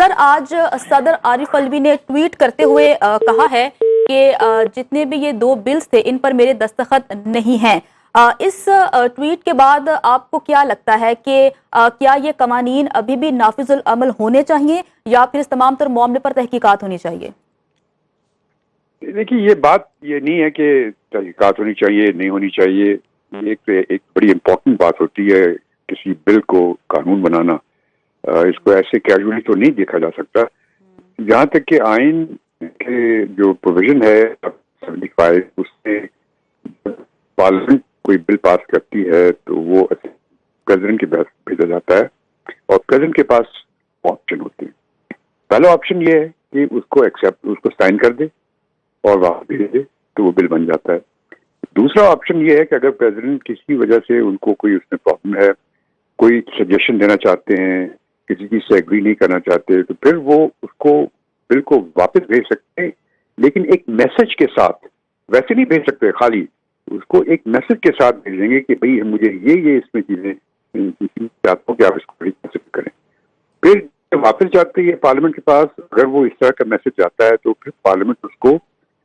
Sir, आज सदर आरिफ अलवी ने ट्वीट करते हुए कहा है कि जितने भी ये 2 बिल्स थे इन पर मेरे दस्तखत नहीं हैं। इस ट्वीट के बाद आपको क्या लगता है कि क्या ये कवानीन अभी भी नाफिजुल अमल होने चाहिए या फिर इस तमाम तर मामले पर तहकीकात होनी चाहिए? देखिए, ये बात ये नहीं है कि तहकीकात होनी चाहिए, नहीं होनी चाहिए। एक बड़ी इम्पोर्टेंट बात होती है किसी बिल को कानून बनाना। इसको ऐसे कैजुअली तो नहीं देखा जा सकता। जहाँ तक कि आइन के जो प्रोविजन है 75, उससे पार्लियामेंट कोई बिल पास करती है तो वो प्रेसिडेंट के पास भेजा जाता है और प्रेसिडेंट के पास ऑप्शन होते हैं। पहला ऑप्शन ये है कि उसको साइन कर दे और वापस भेज दे तो वो बिल बन जाता है। दूसरा ऑप्शन ये है कि अगर प्रेसिडेंट किसी वजह से उनको कोई उसमें प्रॉब्लम है, कोई सजेशन देना चाहते हैं, किसी चीज से एग्री नहीं करना चाहते, तो फिर वो उसको बिल को वापस भेज सकते हैं, लेकिन एक मैसेज के साथ। वैसे नहीं भेज सकते खाली, उसको एक मैसेज के साथ भेजेंगे कि भाई मुझे ये इसमें चीजें चाहता हूँ कि आप इसको रिकंसिडर करें। फिर जब वापस जाते हैं पार्लियामेंट के पास, अगर वो इस तरह का मैसेज जाता है तो फिर पार्लियामेंट उसको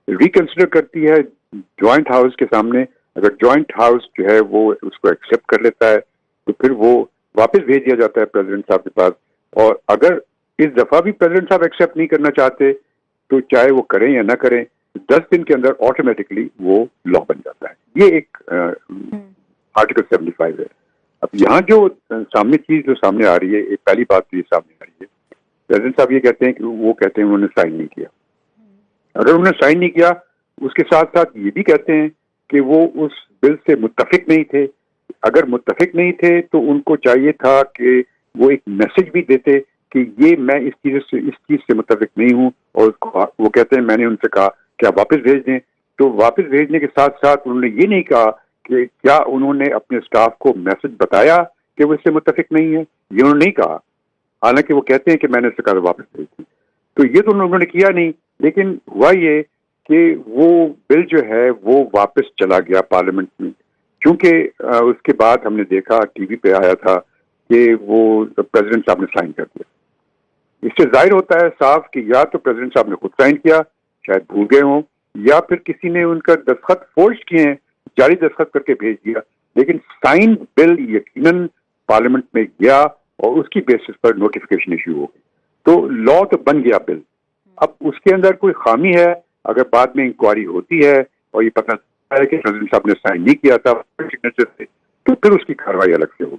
रिकंसिडर करती है जॉइंट हाउस के सामने। अगर जॉइंट हाउस जो है वो उसको एक्सेप्ट कर लेता है तो फिर वो वापस भेज दिया जाता है प्रेसिडेंट साहब के पास। और अगर इस दफा भी प्रेसिडेंट साहब एक्सेप्ट नहीं करना चाहते तो चाहे वो करें या ना करें, 10 दिन के अंदर ऑटोमेटिकली वो लॉ बन जाता है। ये एक आर्टिकल 75 है। अब यहाँ जो सामने आ रही है, एक पहली बात तो ये सामने आ रही है, प्रेसिडेंट साहब ये कहते हैं कि उन्होंने साइन नहीं किया। अगर उन्होंने साइन नहीं किया, उसके साथ साथ ये भी कहते हैं कि वो उस बिल से मुत्तफिक नहीं थे। अगर मुत्तफिक नहीं थे तो उनको चाहिए था कि वो एक मैसेज भी देते कि ये मैं इस चीज से मुत्तफिक नहीं हूँ, और वो कहते हैं मैंने उनसे कहा कि आप वापस भेज दें। तो वापस भेजने के साथ साथ उन्होंने ये नहीं कहा कि क्या उन्होंने अपने स्टाफ को मैसेज बताया कि वो इससे मुत्तफिक नहीं है, ये उन्होंने नहीं कहा। हालांकि वो कहते हैं कि मैंने उससे कहा वापस भेज दें, तो ये तो उन्होंने किया नहीं। लेकिन हुआ ये कि वो बिल जो है वो वापस चला गया पार्लियामेंट में, क्योंकि उसके बाद हमने देखा, टीवी पे आया था कि वो प्रेसिडेंट साहब ने साइन कर दिया। इससे जाहिर होता है साफ कि या तो प्रेसिडेंट साहब ने खुद साइन किया, शायद भूल गए हों, या फिर किसी ने उनका दस्तखत फोर्ज किए हैं, जाली दस्तखत करके भेज दिया। लेकिन साइन बिल यकीनन पार्लियामेंट में गया और उसकी बेसिस पर नोटिफिकेशन इश्यू हो गई, तो लॉ तो बन गया बिल। अब उसके अंदर कोई खामी है, अगर बाद में इंक्वायरी होती है और ये पता चलता है कि प्रेसिडेंट साहब ने साइन नहीं किया था सिग्नेचर से, तो फिर उसकी कार्रवाई अलग से होगी।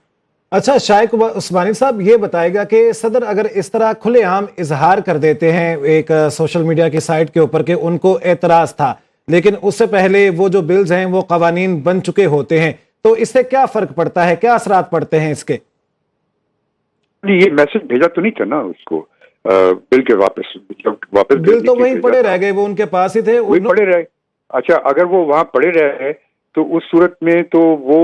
अच्छा, शाइक उस्मानी साहब ये बताएगा कि सदर अगर इस तरह खुलेआम इजहार कर देते हैं एक सोशल मीडिया की साइट के ऊपर कि उनको एतराज था, लेकिन उससे पहले वो जो बिल्स हैं वो कवानीन बन चुके होते हैं, तो इससे क्या फर्क पड़ता है, क्या असरात पड़ते हैं इसके? ये मैसेज भेजा तो नहीं था ना उसको बिल के वापस बिल तो वहीं पड़े रह गए, वो उनके पास ही थे, वही पड़े रहे। अच्छा, अगर वो वहां पड़े रहे तो उस सूरत में तो वो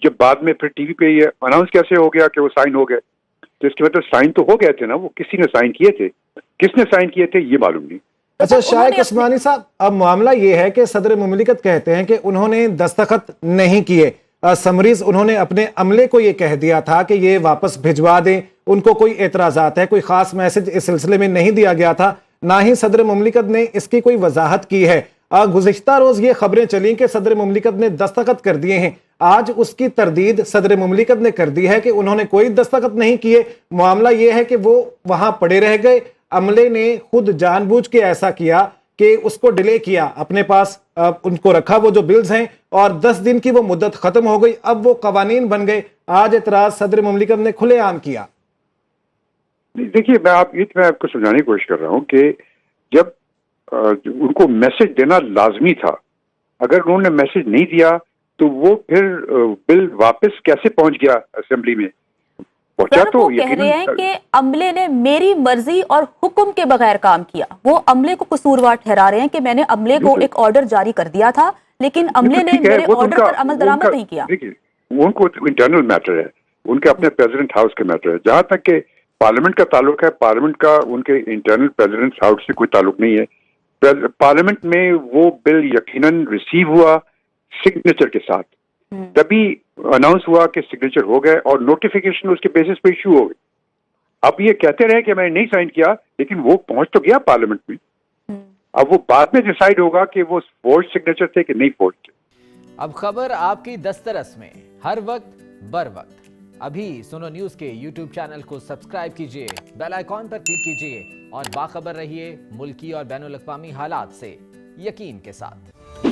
जब बाद में फिर टीवी पे ये अनाउंस कैसे हो गया कि वो साइन हो गए, तो इसके मतलब साइन तो हो गए थे ना, वो किसी ने साइन किए थे, किसने साइन किए थे ये मालूम नहीं। अच्छा शाइक उस्मानी साहब, अब मामला ये है कि सदर मुमलिकत कहते हैं कि उन्होंने दस्तखत नहीं किए, समरीज उन्होंने अपने अमले को ये कह दिया था कि ये वापस भिजवा दें, उनको कोई एतराजात है, कोई खास मैसेज इस सिलसिले में नहीं दिया गया था, ना ही सदर मुमलिकत ने इसकी कोई वजाहत की है। गुज़िश्ता रोज ये खबरें चली कि सदर मुमलिकत ने दस्तखत कर दिए हैं, आज उसकी तरदीद सदर मुमलिकत ने कर दी है कि उन्होंने कोई दस्तखत नहीं किए। मामला ये है कि वो वहां पड़े रह गए, अमले ने खुद जानबूझ के ऐसा किया कि उसको डिले किया, अपने पास उनको रखा वो जो बिल्स हैं, और 10 दिन की वो मुद्दत खत्म हो गई, अब वो कवानीन बन गए। आज एतराज सदर मुमलिकत ने खुलेआम किया। देखिए, मैं आपको समझाने की कोशिश कर रहा हूँ कि जब उनको मैसेज देना लाजमी था, अगर उन्होंने मैसेज नहीं दिया तो वो फिर बिल वापस कैसे पहुंच गया असेंबली में? पहुंचा तो कह रहे हैं कि अमले ने मेरी मर्जी और हुक्म के बगैर काम किया। वो अमले को कसूरवार ठहरा रहे हैं कि मैंने अमले को एक ऑर्डर जारी कर दिया था, लेकिन अमले ने मेरे ऑर्डर पर अमल दरामद नहीं किया। देखिए, उनको इंटरनल मैटर है, उनके अपने प्रेसिडेंट हाउस का मैटर है। जहां तक कि पार्लियामेंट का ताल्लुक है, पार्लियामेंट का उनके इंटरनल प्रेसिडेंट हाउस से कोई ताल्लुक नहीं है। पार्लियामेंट में वो बिल यकीनन रिसीव हुआ सिग्नेचर के साथ, तभी अनाउंस हुआ कि सिग्नेचर हो गए और नोटिफिकेशन उसके बेसिस पे इशू हो गई। اب یہ کہتے رہے کہ میں نے نہیں سائن کیا, لیکن وہ پہنچ تو گیا پارلیمنٹ میں. اب وہ بعد میں ڈیسائیڈ ہوگا کہ وہ فورج سگنیچر تھے کہ نہیں فورج تھے. اب خبر آپ کی دسترس میں ہر وقت بر وقت. ابھی سنو نیوز کے یوٹیوب چینل کو سبسکرائب کیجئے, بیل آئیکن پر کلک کیجئے اور باخبر رہیے ملکی اور بین الاقوامی حالات سے یقین کے ساتھ.